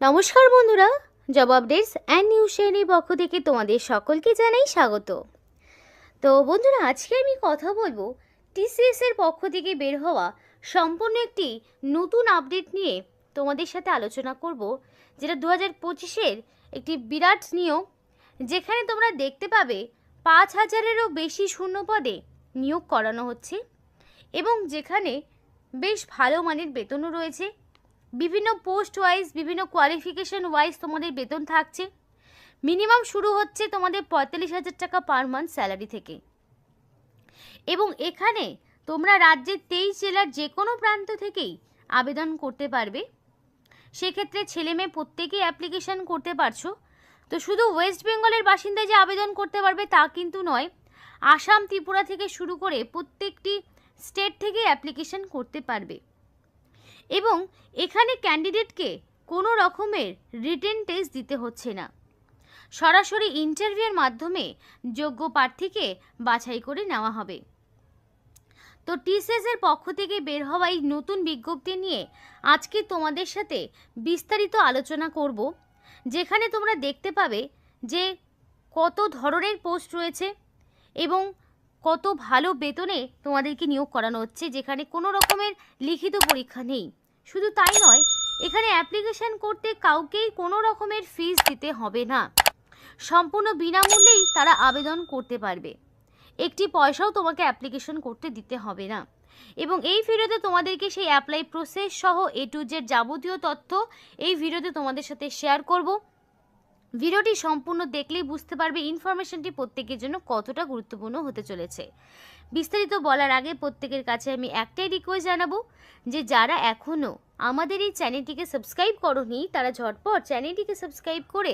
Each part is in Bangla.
নমস্কার বন্ধুরা, জব আপডেটস অ্যান্ড নিউজ চ্যানেলের পক্ষ থেকে তোমাদের সকলকে জানাই স্বাগত। তো বন্ধুরা, আজকে আমি কথা বলবো টিসিএস এর পক্ষ থেকে বের হওয়া সম্পূর্ণ একটি নতুন আপডেট নিয়ে তোমাদের সাথে আলোচনা করব, যেটা 2025-এর একটি বিরাট নিয়োগ, যেখানে তোমরা দেখতে পাবে 5000-এরও বেশি শূন্য পদে নিয়োগ করানো হচ্ছে এবং যেখানে বেশ ভালো মানের বেতনও রয়েছে। বিভিন্ন পোস্ট ওয়াইজ, বিভিন্ন কোয়ালিফিকেশন ওয়াইজ তোমাদের বেতন থাকছে। মিনিমাম শুরু হচ্ছে তোমাদের 45,000 টাকা পার মান্থ স্যালারি থেকে। এবং এখানে তোমরা রাজ্যের 23 জেলার যে কোনো প্রান্ত থেকেই আবেদন করতে পারবে। সেক্ষেত্রে ছেলে মেয়ে প্রত্যেকেই অ্যাপ্লিকেশান করতে পারছো। তো শুধু ওয়েস্ট বেঙ্গলের বাসিন্দা যে আবেদন করতে পারবে তা কিন্তু নয়, আসাম, ত্রিপুরা থেকে শুরু করে প্রত্যেকটি স্টেট থেকে অ্যাপ্লিকেশান করতে পারবে। এবং এখানে ক্যান্ডিডেটকে কোনো রকমের রিটেন টেস্ট দিতে হচ্ছে না, সরাসরি ইন্টারভিউয়ের মাধ্যমে যোগ্য প্রার্থীকে বাছাই করে নেওয়া হবে। তো টিসিএস এর পক্ষ থেকে বের হওয়া এই নতুন বিজ্ঞপ্তি নিয়ে আজকে তোমাদের সাথে বিস্তারিত আলোচনা করব, যেখানে তোমরা দেখতে পাবে যে কত ধরনের পোস্ট রয়েছে এবং কত ভালো বেতনে তোমাদেরকে নিয়োগ করানো হচ্ছে, যেখানে কোনো রকমের লিখিত পরীক্ষা নেই। শুধু তাই নয়, এখানে অ্যাপ্লিকেশন করতে কাউকেই কোনো রকমের ফিস দিতে হবে না, সম্পূর্ণ বিনামূল্যেই তারা আবেদন করতে পারবে। একটি পয়সাও তোমাকে অ্যাপ্লিকেশন করতে দিতে হবে না। এবং এই ভিডিওতে তোমাদেরকে সেই অ্যাপ্লাই প্রসেস সহ A to Z যাবতীয় তথ্য এই ভিডিওতে তোমাদের সাথে শেয়ার করব। ভিডিওটি সম্পূর্ণ দেখলেই বুঝতে পারবে ইনফরমেশনটি প্রত্যেকের জন্য কতটা গুরুত্বপূর্ণ হতে চলেছে। বিস্তারিত বলার আগে প্রত্যেকের কাছে আমি একটাই রিকোয়েস্ট জানাবো, যে যারা এখনও আমাদের এই চ্যানেলটিকে সাবস্ক্রাইব করোনি তারা ঝটপট চ্যানেলটিকে সাবস্ক্রাইব করে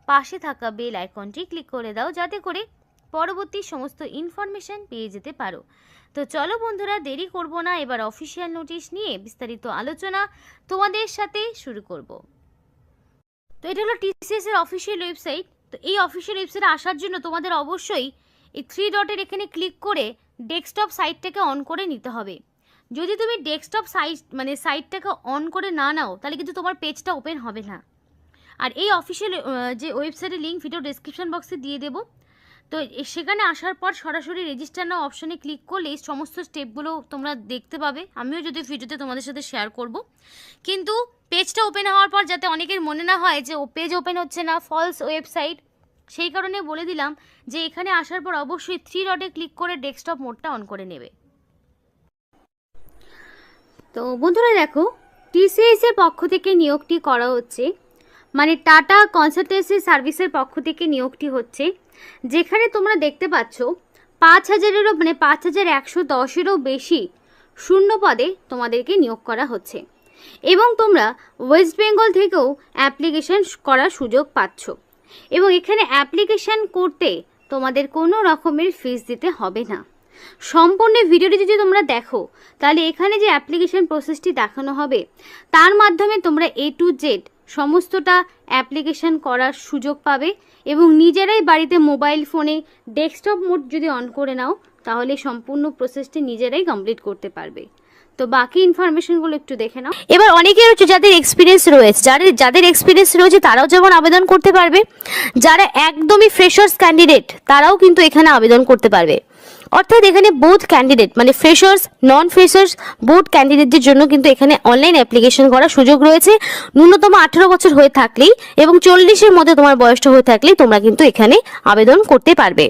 পাশে থাকা বেল আইকনটি ক্লিক করে দাও, যাতে করে পরবর্তী সমস্ত ইনফরমেশন পেয়ে যেতে পারো। তো চলো বন্ধুরা, দেরি করব না, এবার অফিসিয়াল নোটিশ নিয়ে বিস্তারিত আলোচনা তোমাদের সাথে শুরু করব। তো এটা হলো টিসিএস এর অফিসিয়াল ওয়েবসাইট। তো এই অফিসিয়াল ওয়েবসাইটে আসার জন্য তোমাদের অবশ্যই এই 3 ডটের এখানে ক্লিক করে ডেস্কটপ সাইটটাকে অন করে নিতে হবে। যদি তুমি ডেস্কটপ সাইটটাকে অন করে না নাও, তাহলে কিন্তু তোমার পেজটা ওপেন হবে না। আর এই অফিসিয়াল যে ওয়েবসাইটের লিঙ্ক ভিডিও ডেসক্রিপশন বক্সে দিয়ে দেবো। তো সেখানে আসার পর সরাসরি রেজিস্টার নাও অপশনে ক্লিক করলে এই সমস্ত স্টেপগুলো তোমরা দেখতে পাবে। আমিও যদি ভিডিওতে তোমাদের সাথে শেয়ার করব, কিন্তু পেজটা ওপেন হওয়ার পর যাতে অনেকের মনে না হয় যে পেজ ওপেন হচ্ছে না, ফলস ওয়েবসাইট, সেই কারণে বলে দিলাম যে এখানে আসার পর অবশ্যই 3 ডটে ক্লিক করে ডেস্কটপ মোডটা অন করে নেবে। তো বন্ধুরা দেখো, টিসিএস এর পক্ষ থেকে নিয়োগটি করা হচ্ছে, মানে টাটা কনসালটেন্সি সার্ভিসের পক্ষ থেকে নিয়োগটি হচ্ছে, যেখানে তোমরা দেখতে পাচ্ছ 5000-এরও 5110-এরও বেশি শূন্য পদে তোমাদেরকে নিয়োগ করা হচ্ছে। এবং তোমরা ওয়েস্ট বেঙ্গল থেকেও অ্যাপ্লিকেশান করার সুযোগ পাচ্ছ। এবং এখানে অ্যাপ্লিকেশান করতে তোমাদের কোনো রকমের ফিস দিতে হবে না। সম্পূর্ণ ভিডিওটি যদি তোমরা দেখো, তাহলে এখানে যে অ্যাপ্লিকেশান প্রসেসটি দেখানো হবে তার মাধ্যমে তোমরা A to Z সমস্তটা অ্যাপ্লিকেশান করার সুযোগ পাবে। এবং নিজেরাই বাড়িতে মোবাইল ফোনে ডেস্কটপ মোড যদি অন করে নাও, তাহলে সম্পূর্ণ প্রসেসটি নিজেরাই কমপ্লিট করতে পারবে। তো বাকি ইনফরমেশনগুলো একটু দেখে নাও। এবার অনেকের হচ্ছে যাদের এক্সপিরিয়েন্স রয়েছে, যাদের এক্সপিরিয়েন্স রয়েছে তারাও যেমন আবেদন করতে পারবে, যারা একদমই ফ্রেশার্স ক্যান্ডিডেট তারাও কিন্তু এখানে আবেদন করতে পারবে। অর্থাৎ এখানে বোথ ক্যান্ডিডেট, মানে ফ্রেশার্স, নন ফ্রেশার্স, বোথ ক্যান্ডিডেটদের জন্য কিন্তু এখানে অনলাইন অ্যাপ্লিকেশন করার সুযোগ রয়েছে। ন্যূনতম 18 বছর হয়ে থাকলেই এবং 40-এর মধ্যে তোমার বয়সটা হয়ে থাকলেই তোমরা কিন্তু এখানে আবেদন করতে পারবে।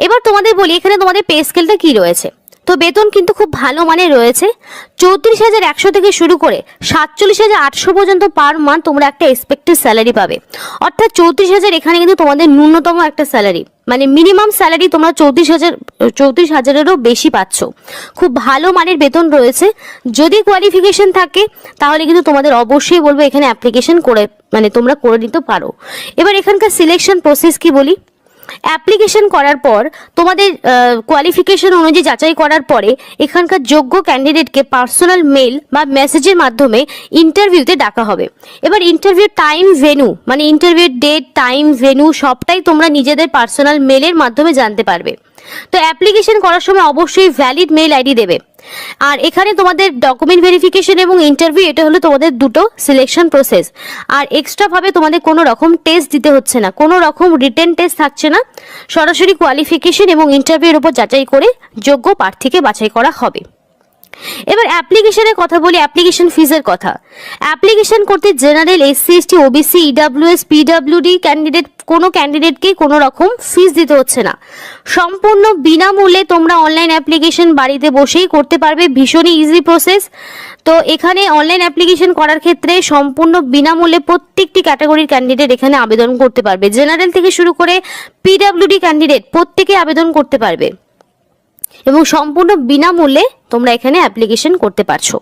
এবার তোমাদের বলি এখানে তোমাদের পে স্কেলটা কি রয়েছে। তো বেতন কিন্তু খুব ভালো মানের রয়েছে। 34,100 থেকে শুরু করে 47,800 পর্যন্ত পার মান্থ তোমরা একটা এক্সপেক্টেড স্যালারি পাবে। অর্থাৎ 34,000 এখানে কিন্তু তোমাদের ন্যূনতম একটা স্যালারি, মানে মিনিমাম স্যালারি তোমরা 34,000-এরও বেশি পাচ্ছ। খুব ভালো মানের বেতন রয়েছে। যদি কোয়ালিফিকেশন থাকে তাহলে কিন্তু তোমাদের অবশ্যই বলবো এখানে অ্যাপ্লিকেশন করে, মানে তোমরা করে নিতে পারো। এবার এখানকার সিলেকশন প্রসেস কি বলি। অ্যাপ্লিকেশন করার পর তোমাদের কোয়ালিফিকেশন অনুযায়ী যাচাই করার পরে এখানকার যোগ্য ক্যান্ডিডেটকে পার্সোনাল মেল বা মেসেজের মাধ্যমে ইন্টারভিউতে ডাকা হবে। এবার ইন্টারভিউ টাইম, ভেন্যু, মানে ইন্টারভিউ ডেট, টাইম, ভেন্যু সবটাই তোমরা নিজেদের পার্সোনাল মেলের মাধ্যমে জানতে পারবে। তো অ্যাপ্লিকেশন করার সময় অবশ্যই ভ্যালিড মেল আইডি দেবে। আর এখানে তোমাদের ডকুমেন্ট ভেরিফিকেশন এবং ইন্টারভিউ, এটা হলো তোমাদের দুটো সিলেকশন প্রসেস। আর এক্সট্রা ভাবে তোমাদের কোনো রকম টেস্ট দিতে হচ্ছে না, কোনো রকম রিটেন টেস্ট থাকছে না, সরাসরি কোয়ালিফিকেশন এবং ইন্টারভিউর উপর যাচাই করে যোগ্য প্রার্থীকে বাছাই করা হবে। এবার অ্যাপ্লিকেশনের কথা বলি, অ্যাপ্লিকেশন ফিজের কথা। অ্যাপ্লিকেশন করতে general, SC, ST, OBC, EWS, PWD candidate, কোনো ক্যান্ডিডেটকে কোনো রকম ফিস দিতে হচ্ছে না। সম্পূর্ণ বিনামূল্যে তোমরা অনলাইন অ্যাপ্লিকেশন বাড়িতে বসেই করতে পারবে, ভীষণই ইজি প্রসেস। তো এখানে অনলাইন অ্যাপ্লিকেশন করার ক্ষেত্রে সম্পূর্ণ বিনামূল্যে প্রত্যেকটি ক্যাটাগরির ক্যান্ডিডেট এখানে আবেদন করতে পারবে। জেনারেল থেকে শুরু করে পিডাব্লিউডি ক্যান্ডিডেট প্রত্যেকে আবেদন করতে পারবে এবং সম্পূর্ণ বিনামূল্যে তোমরা এখানে অ্যাপ্লিকেশন করতে পারছো।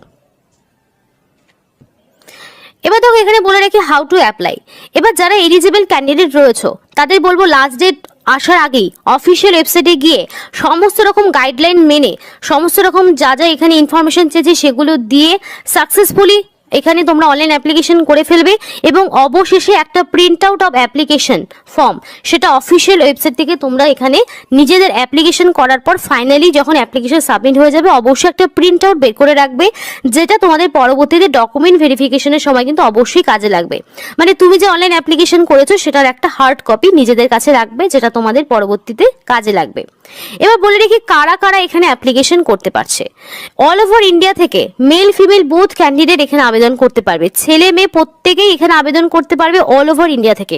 এবার দেখো এখানে বলে রাখি হাউ টু অ্যাপ্লাই। এবার যারা এলিজিবল ক্যান্ডিডেট রয়েছে তাদের বলবো লাস্ট ডেট আসার আগেই অফিসিয়াল ওয়েবসাইটে গিয়ে সমস্ত রকম গাইডলাইন মেনে, সমস্ত রকম যা যা এখানে ইনফরমেশন চেয়েছে সেগুলো দিয়ে সাকসেসফুলি এখানে তোমরা অনলাইন অ্যাপ্লিকেশন করে ফেলবে এবং অবশেষে একটা print out of application form, সেটা অফিসিয়াল ওয়েবসাইট থেকে তোমরা এখানে নিজেদের অ্যাপ্লিকেশন করার পর ফাইনালি যখন অ্যাপ্লিকেশন সাবমিট হয়ে যাবে অবশ্যই একটা প্রিন্ট আউট বের করে রাখবে, যেটা তোমাদের পরবর্তীতে ডকুমেন্ট ভেরিফিকেশনের সময় কিন্তু অবশ্যই কাজে লাগবে। মানে তুমি যে অনলাইন অ্যাপ্লিকেশন করেছো সেটার একটা হার্ড কপি নিজেদের কাছে রাখবে, যেটা তোমাদের পরবর্তীতে কাজে লাগবে। এবার বলে রেখি কারা কারা এখানে অ্যাপ্লিকেশন করতে পারছে। অল ওভার ইন্ডিয়া থেকে মেল ফিমেল বোথ ক্যান্ডিডেট এখানে আবেদন করতে পারবে, ছেলে মেয়ে প্রত্যেকেই এখানে আবেদন করতে পারবে অল ওভার ইন্ডিয়া থেকে।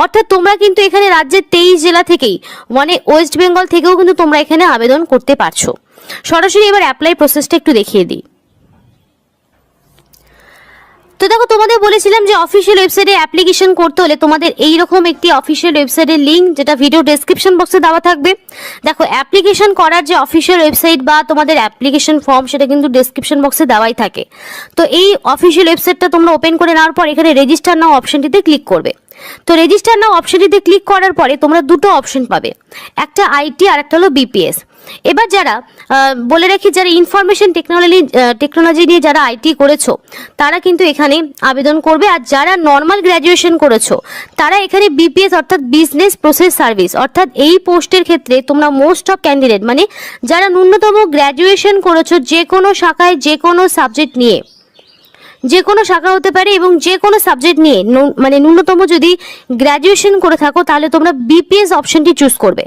অর্থাৎ তোমরা কিন্তু এখানে রাজ্যের 23 জেলা থেকেই, মানে ওয়েস্ট বেঙ্গল থেকেও কিন্তু তোমরা এখানে আবেদন করতে পারছো। সরাসরি এবার অ্যাপ্লাই প্রসেসটা একটু দেখিয়ে দিই। তো দেখো তোমাদের বলেছিলাম যে অফিসিয়াল ওয়েবসাইটে অ্যাপ্লিকেশন করতে হলে তোমাদের এইরকম একটি অফিসিয়াল ওয়েবসাইটের লিঙ্ক, যেটা ভিডিও ডেসক্রিপশন বক্সে দেওয়া থাকবে। দেখো অ্যাপ্লিকেশন করার যে অফিসিয়াল ওয়েবসাইট বা তোমাদের অ্যাপ্লিকেশন ফর্ম সেটা কিন্তু ডেসক্রিপশন বক্সে দেওয়াই থাকে। তো এই অফিসিয়াল ওয়েবসাইটটা তোমরা ওপেন করে নেওয়ার পর এখানে রেজিস্টার নাও অপশনটিতে ক্লিক করবে। তো রেজিস্টার নাও অপশনটিতে ক্লিক করার পরে তোমরা দুটো অপশন পাবে, একটা আইটি আর একটা হলো বিপিএস। এবার যারা বলে রাখি যারা ইনফরমেশন টেকনোলজি নিয়ে যারা আইটি করেছো তারা কিন্তু এখানে আবেদন করবে, আর যারা নর্মাল গ্র্যাজুয়েশন করেছো তারা এখানে বিপিএস অর্থাৎ বিজনেস প্রসেস সার্ভিস, অর্থাৎ এই পোস্টের ক্ষেত্রে তোমরা মোস্ট অফ ক্যান্ডিডেট মানে যারা ন্যূনতম গ্র্যাজুয়েশন করেছো যে কোনো শাখায় যে কোনো সাবজেক্ট নিয়ে, যে কোনো শাখা হতে পারে এবং যে কোনো সাবজেক্ট নিয়ে মানে ন্যূনতম যদি গ্র্যাজুয়েশন করে থাকো তাহলে তোমরা বিপিএস অপশনটি চুজ করবে।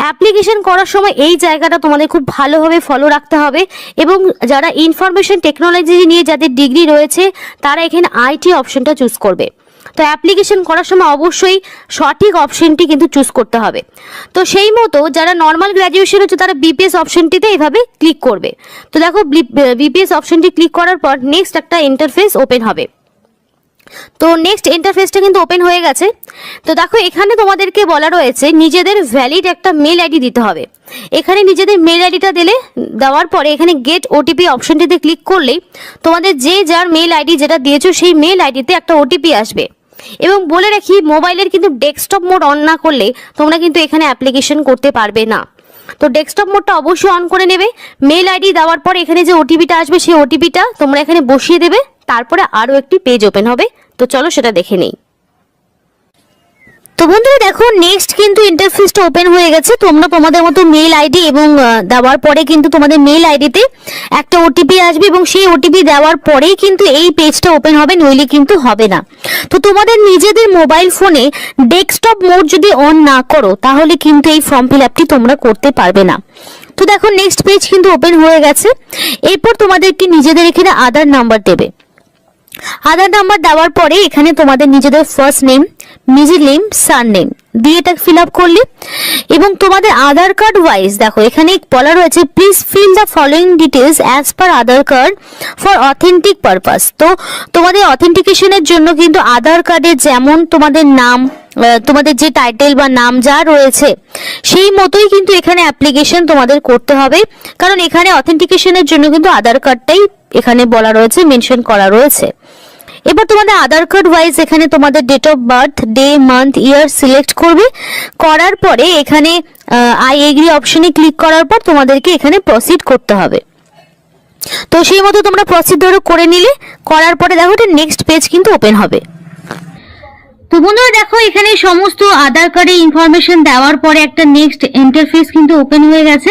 অ্যাপ্লিকেশন করার সময় এই জায়গাটা তোমাদের খুব ভালোভাবে ফলো রাখতে হবে এবং যারা ইনফরমেশন টেকনোলজি নিয়ে যাদের ডিগ্রি রয়েছে তারা এখানে আইটি অপশনটা চুজ করবে। তো অ্যাপ্লিকেশন করার সময় অবশ্যই সঠিক অপশনটি কিন্তু চুজ করতে হবে। তো সেই মতো যারা নর্মাল গ্র্যাজুয়েশন হচ্ছে তারা বিপিএস অপশনটিতে এইভাবে ক্লিক করবে। তো দেখো বিপিএস অপশনটি ক্লিক করার পর নেক্সট একটা ইন্টারফেস ওপেন হবে। তো নেক্সট ইন্টারফেসটা কিন্তু ওপেন হয়ে গেছে। তো দেখো এখানে তোমাদেরকে বলা রয়েছে নিজেদের ভ্যালিড একটা মেল আইডি দিতে হবে। এখানে নিজেদের মেল আইডিটা দেওয়ার পরে এখানে গেট ওটিপি অপশনটিতে ক্লিক করলেই তোমাদের যে যার মেল আইডি যেটা দিয়েছো সেই মেল আইডিতে একটা ওটিপি আসবে। এবং বলে রাখি মোবাইলের কিন্তু ডেস্কটপ মোড অন না করলে তোমরা কিন্তু এখানে অ্যাপ্লিকেশন করতে পারবে না। তো ডেস্কটপ মোডটা অবশ্যই অন করে নেবে। মেল আইডি দেওয়ার পর এখানে যে ওটিপিটা আসবে সেই ওটিপিটা তোমরা এখানে বসিয়ে দেবে, তারপরে আরও একটি পেজ ওপেন হবে। তো চলো সেটা দেখে নেই। তো বন্ধুরা দেখো নেক্সট কিন্তু ইন্টারফেসটা ওপেন হয়ে গেছে। তোমরা তোমাদের মতো মেল আইডি এবং দেওয়ার পরে কিন্তু তোমাদের মেল আইডিতে একটা ওটিপি আসবে এবং সেই ওটিপি দেওয়ার পরেই কিন্তু এই পেজটা ওপেন হবে, নইলে কিন্তু হবে না। তো তোমাদের নিজেদের মোবাইল ফোনে ডেস্কটপ মোড যদি অন না করো তাহলে কিন্তু এই ফর্ম ফিল আপটি তোমরা করতে পারবে না। তো দেখো নেক্সট পেজ কিন্তু ওপেন হয়ে গেছে। এরপর তোমাদেরকে নিজেদের এখানে আধার নাম্বার দেবে। আধার নাম্বার দেওয়ার পরে এখানে তোমাদের নিজেদের first name, middle name, surname দিয়ে এটা ফিল আপ করলে এবং তোমাদের আধার কার্ড ওয়াইজ দেখো এখানে বলা রয়েছে please fill the following details as per Aadhaar card for authentic purpose. তো তোমাদের অথেন্টিকেশনের জন্য কিন্তু আধার কার্ডে যেমন তোমাদের নাম, তোমাদের যে টাইটেল বা নাম যা রয়েছে সেই মতোই কিন্তু এখানে অ্যাপ্লিকেশন তোমাদের করতে হবে, কারণ এখানে অথেন্টিকেশনের জন্য কিন্তু আধার কার্ডটাই এখানে বলা রয়েছে, মেনশন করা রয়েছে। এবার তোমাদের আধার কার্ড ওয়াইজ এখানে তোমাদের date of birth, day, month, year select করবে। করার পরে এখানে আই এগ্রি অপশনে ক্লিক করার পর তোমাদেরকে এখানে প্রসিড করতে হবে। তো সেই মতো তোমরা প্রসিড করে নিলে, করার পরে দেখো এটা নেক্সট পেজ কিন্তু ওপেন হবে। তো বন্ধুরা দেখো এখানে সমস্ত আধার কার্ডের ইনফরমেশন দেওয়ার পরে একটা নেক্সট ইন্টারফেস কিন্তু ওপেন হয়ে গেছে।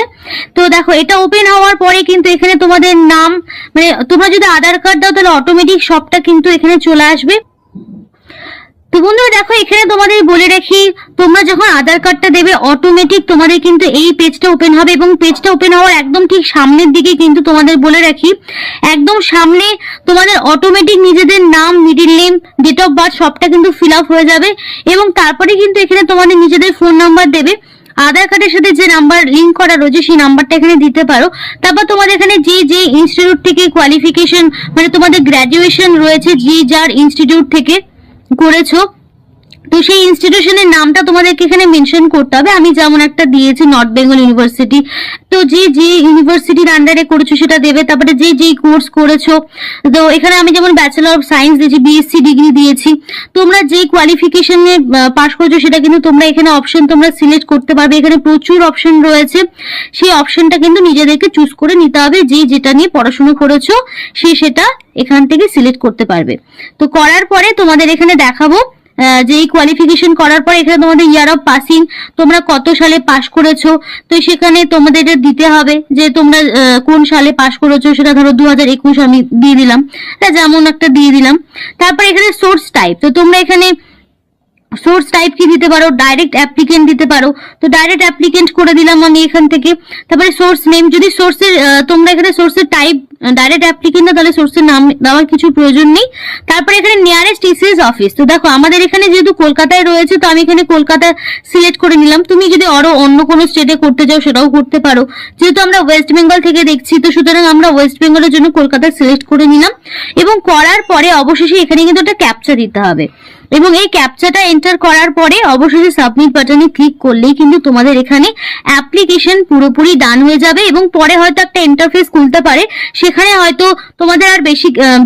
তো দেখো এটা ওপেন হওয়ার পরে কিন্তু এখানে তোমাদের নাম, মানে তোমরা যদি আধার কার্ড দাও তাহলে অটোমেটিক সবটা কিন্তু এখানে চলে আসবে। তো বন্ধুরা দেখো এখানে তোমাদের বলে রাখি, তোমরা যখন আধার কার্ডটা দেবে অটোমেটিক তোমাদের কিন্তু এই পেজটা ওপেন হবে, এবং পেজটা ওপেন হওয়ার একদম ঠিক সামনের দিকে কিন্তু তোমাদের বলে রাখি, একদম সামনে তোমাদের অটোমেটিক নিজেদের নাম, middle name, date of birth সবটা কিন্তু ফিল আপ হয়ে যাবে। এবং তারপরে কিন্তু এখানে তোমাদের নিজেদের ফোন নাম্বার দেবে, আধার কার্ডের সাথে যে নাম্বার লিংক করা রয়েছে সেই নাম্বারটা এখানে দিতে পারো। তারপর তোমাদের এখানে যে ইনস্টিটিউট থেকে কোয়ালিফিকেশন, মানে তোমাদের গ্র্যাজুয়েশন রয়েছে, যার ইনস্টিটিউট থেকে করেছো, তো সেই ইনস্টিটিউশনের নামটা তোমাদেরকে এখানে মেনশন করতে হবে। আমি যেমন একটা দিয়েছি নর্থ বেঙ্গল ইউনিভার্সিটি, তো যে ইউনিভার্সিটির আন্ডারে করেছো সেটা দেবে। তারপরে যে কোর্স করেছো, তো এখানে আমি যেমন ব্যাচেলর অফ সায়েন্স দিয়েছি, বিএসসি ডিগ্রি দিয়েছি। তোমরা যে কোয়ালিফিকেশনে পাস করেছো সেটা কিন্তু তোমরা এখানে অপশন তোমরা সিলেক্ট করতে পারবে। এখানে প্রচুর অপশন রয়েছে, সেই অপশনটা কিন্তু নিজেদেরকে চুজ করে নিতে হবে। যেটা নিয়ে পড়াশোনা করেছো সেটা এখান থেকে সিলেক্ট করতে পারবে। তো করার পরে তোমাদের এখানে দেখাবো যে কোয়ালিফিকেশন করার পর এখানে তোমাদের ইয়ার অফ পাসিং, তোমরা কত সালে পাস করেছো, তো সেখানে তোমাদের এটা দিতে হবে যে তোমরা কোন সালে পাস করেছো। সেটা ধরো 2021 আমি দিয়ে দিলাম, যেমন একটা দিয়ে দিলাম। তারপর এখানে সোর্স টাইপ, তো তোমরা এখানে সোর্স টাইপ কি দিতে পারো, ডাইরেক্ট অ্যাপ্লিকেন্ট দিতে পারো, তো ডাইরেক্ট অ্যাপ্লিকেন্ট করে দিলাম আমি এখান থেকে। তারপরে সোর্স নেম, যদি সোর্সের তোমরা এখানে সোর্সের টাইপ ডাইরেক্ট অ্যাপ্লিকেন্ট না, তাহলে সোর্সের নাম দেওয়ার কিছু প্রয়োজন নেই। তারপরে এখানে নিয়ারেস্ট টিসিএস অফিস, তো দেখো আমাদের এখানে যেহেতু কলকাতায় রয়েছে তো আমি এখানে কলকাতা সিলেক্ট করে নিলাম। তুমি যদি আরো অন্য কোনো স্টেটে করতে চাও সেটাও করতে পারো, যেহেতু আমরা ওয়েস্ট বেঙ্গল থেকে দেখছি তো সুতরাং আমরা ওয়েস্ট বেঙ্গলের জন্য কলকাতা সিলেক্ট করে নিলাম। এবং করার পরে অবশেষে এখানে কিন্তু একটা ক্যাপচা দিতে হবে, এবং এই ক্যাপচাটা এন্টার করার পরে অবশেষে সাবমিট বাটনে ক্লিক করলেই কিন্তু তোমাদের এখানে অ্যাপ্লিকেশন পুরোপুরি ডান হয়ে যাবে। এবং পরে হয়তো একটা ইন্টারফেস খুলতে পারে, সেখানে হয়তো তোমাদের আর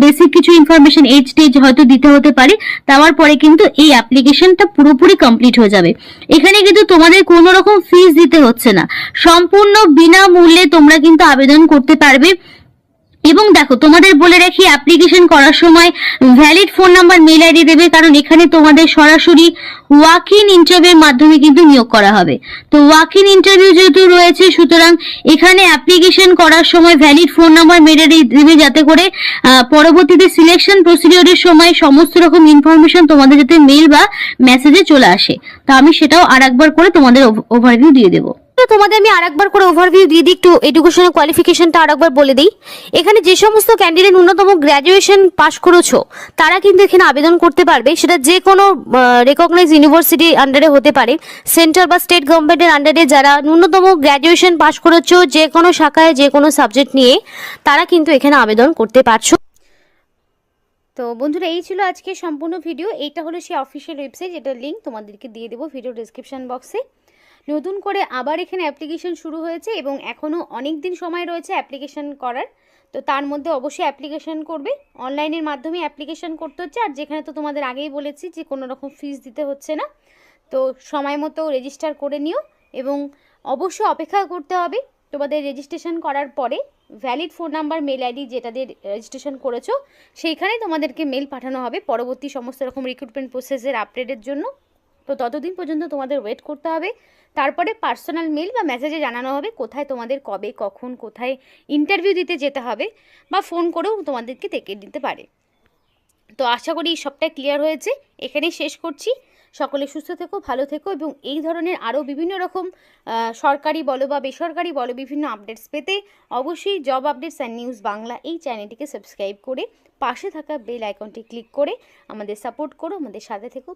বেসিক কিছু ইনফরমেশন এজ টেজ হয়তো দিতে হতে পারে। দেওয়ার পরে কিন্তু এই অ্যাপ্লিকেশনটা পুরোপুরি কমপ্লিট হয়ে যাবে। এখানে কিন্তু তোমাদের কোনো রকম ফিস দিতে হচ্ছে না, সম্পূর্ণ বিনামূল্যে তোমরা কিন্তু আবেদন করতে পারবে। এবং দেখো তোমাদের বলে রাখি, অ্যাপ্লিকেশন করার সময় valid phone number, mail ID দেবে, কারণ এখানে তোমাদের সরাসরি ওয়াক ইন ইন্টারভিউর মাধ্যমে কিন্তু নিয়োগ করা হবে। তো ওয়াক ইন ইন্টারভিউ যেহেতু রয়েছে সুতরাং এখানে অ্যাপ্লিকেশন করার সময় valid phone number, mail ID দেবে, যাতে করে পরবর্তীতে সিলেকশন প্রসিডিওরের সময় সমস্ত রকম ইনফরমেশন তোমাদের যাতে মেল বা মেসেজে চলে আসে। তো আমি সেটাও আরেকবার করে তোমাদের ওভারভিউ দিয়ে দেবো। তোমাদের আমি আরেকবার করে ওভারভিউ দিয়ে দিই, একটু এডুকেশনাল কোয়ালিফিকেশনটা আরেকবার বলে দিই। এখানে যে সমস্ত ক্যান্ডিডেট ন্যূনতম গ্র্যাজুয়েশন পাস করেছো তারা কিন্তু এখানে আবেদন করতে পারবে। সেটা যে কোনো রেকগনাইজ ইউনিভার্সিটির আন্ডারে হতে পারে, সেন্ট্রাল বা স্টেট গভর্নমেন্টের আন্ডারে যারা ন্যূনতম গ্র্যাজুয়েশন পাস করেছো যে কোনো শাখায় যে কোনো সাবজেক্ট নিয়ে, তারা কিন্তু এখানে আবেদন করতে পারছো। তো বন্ধুরা এই ছিল আজকে সম্পূর্ণ ভিডিও। এইটা হলো সেই অফিসিয়াল ওয়েবসাইট, যেটার লিঙ্ক তোমাদেরকে দিয়ে দেবো ভিডিও ডিসক্রিপশন বক্সে। নতুন করে আবার এখানে অ্যাপ্লিকেশন শুরু হয়েছে এবং এখনও অনেক দিন সময় রয়েছে অ্যাপ্লিকেশন করার। তো তার মধ্যে অবশ্যই অ্যাপ্লিকেশন করবে, অনলাইনের মাধ্যমে অ্যাপ্লিকেশন করতে হচ্ছে। আর যেখানে তো তোমাদের আগেই বলেছি যে কোনো রকম ফিস দিতে হচ্ছে না, তো সময় মতো রেজিস্টার করে নিও। এবং অবশ্যই অপেক্ষা করতে হবে তোমাদের রেজিস্ট্রেশন করার পরে valid phone number, mail ID যেটা দিয়ে রেজিস্ট্রেশন করেছো সেইখানে তোমাদেরকে মেল পাঠানো হবে পরবর্তী সমস্ত রকম রিক্রুটমেন্ট প্রসেসের আপডেটের জন্য। তো ততদিন পর্যন্ত তোমাদের ওয়েট করতে হবে। তারপরে পার্সোনাল মেল বা মেসেজে জানানো হবে কোথায় তোমাদের কবে কখন কোথায় ইন্টারভিউ দিতে যেতে হবে, বা ফোন করেও তোমাদেরকে ডেকে দিতে পারে। তো আশা করি সবটাই ক্লিয়ার হয়েছে, এখানেই শেষ করছি। সকলে সুস্থ থেকো, ভালো থেকো, এবং এই ধরনের আরও বিভিন্ন রকম সরকারি বলো বা বেসরকারি বলো বিভিন্ন আপডেটস পেতে অবশ্যই job updates and news Bangla এই চ্যানেলটিকে সাবস্ক্রাইব করে পাশে থাকা বেল আইকনটি ক্লিক করে আমাদের সাপোর্ট করো, আমাদের সাথে থেকো।